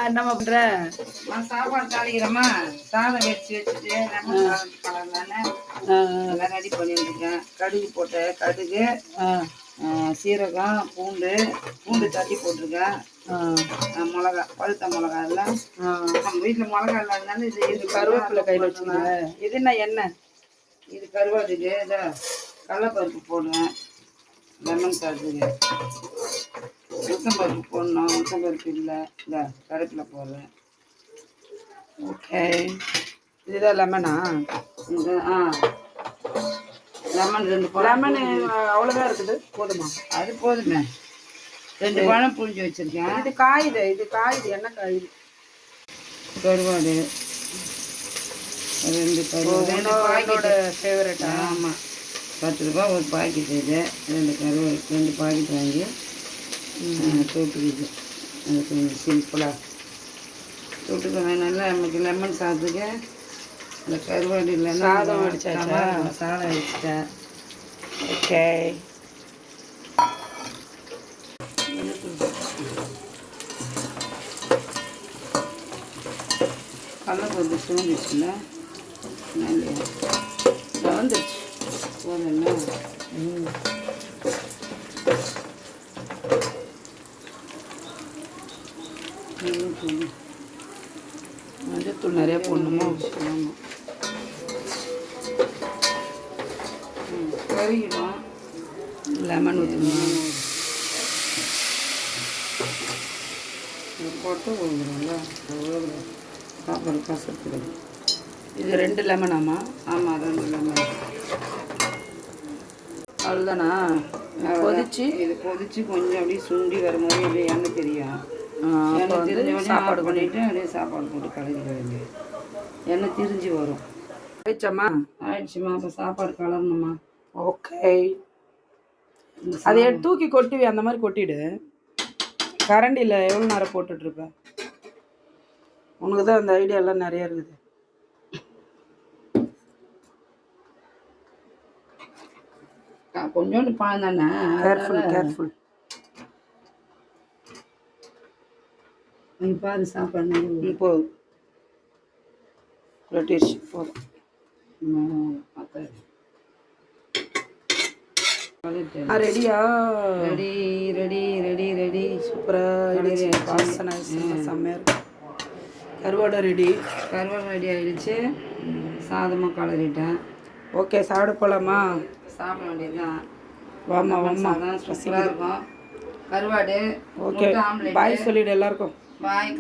என்னம்மா பண்ற? நான் சாப்பாடு தாளிக்கிறேம்மா. சாதம் வச்சுட்டு எல்லாம் ரெடி பண்ணிட்டு இருக்கேன். கடுகு போட்டேன். கடுகு, சீரகம், பூண்டு தட்டி போட்டிருக்கேன். மிளகா, பழுத்த மிளகா எல்லாம் நம்ம வீட்டில் மிளகா இல்லாதனால இது கருவேப்பிலை கையில் வச்சுக்கோங்க. இது என்ன எண்ணெய்? இது கருவாட்டுக்கு இதை கடலைப்பருப்பு போடுவேன். லெமன் சாதத்துக்கு உளுத்தம்பருப்பு போடணும். உளுத்தம்பருப்பு இல்லை, இந்த கருவேப்பிலை போடுறேன். ஓகே, இதுதான் லெமனா? இது லெமன் 2 லெமனு அவ்வளோதான் இருக்குது, போதுமா? அது போதுமே. 2 பழம் புழிஞ்சு வச்சுருக்கேன். இது காயுது என்ன காயுது? கருவாடு 2 கருவாடோட ஃபேவரட்டா? ஆமாம், 10 ரூபா ஒரு பாக்கெட். இது 2 பாக்கெட் வாங்கி தொட்டுக்குது. அது கொஞ்சம் சிம்பிளாக தொட்டுக்குவேன். நல்லா நமக்கு லெமன் சாதத்துக்கு இந்த கருவாடு இல்லைன்னா சாதம் அடிச்சாச்சா? சாதம் அடிச்சிட்டேன். ஓகே, கடலைப்பருப்பு சூழ்ந்துச்சுல நல்ல வந்துடுச்சு போதும்னா. மஞ்சத்தூள் நிறைய போடணுமா? ஆமாம், கறிக்கிடும். லெமன் ஊற்றணும். போட்டு விழுந்துடும்ல, சாப்பாடு கசத்துக்குது. இது 2 லெமனாமா? ஆமாம், 2 லெமன். அவ்வளோதானா? கொதிச்சு இது கொதிச்சு கொஞ்சம் அப்படியே சுண்டி வரும்போது அப்படியே எண்ணெய் தெரியும். எண்ணெய் தெரிஞ்ச சாப்பாடு பண்ணிவிட்டு அப்படியே சாப்பாடு போட்டு கலக்கிட வேண்டியது. எண்ணெய் திரிஞ்சு வரும். ஆயிடுச்சாம்மா? ஆயிடுச்சுமா. அப்போ சாப்பாடு கலரணுமா? ஓகே, அதை தூக்கி கொட்டுவி, அந்த மாதிரி கொட்டிடு. கரண்டியில் எவ்வளோ நேரம் போட்டுட்ருப்பேன்? உனக்கு தான் அந்த ஐடியாலாம் நிறையா இருக்குது. கொஞ்சோண்டு பழம் தானே. கேர்ஃபுல். நீ பாரு சாப்பாடு போதும், ரொட்டிடுச்சு, போதும். ரெடியா? ரெடி. சூப்பராக வாசனை செம்மையாக இருக்கு. கருவாடை ரெடி ஆகிடுச்சு. சாதமாக கலரிட்டேன். ஓகே, சாப்பிட போகலாமா? சாப்பிட வேண்டியதுதான். வாமா சூப்பராக இருக்கும் கருவாடு. ஓகே, பாய் சொல்லிவிடு எல்லாருக்கும். பாய்.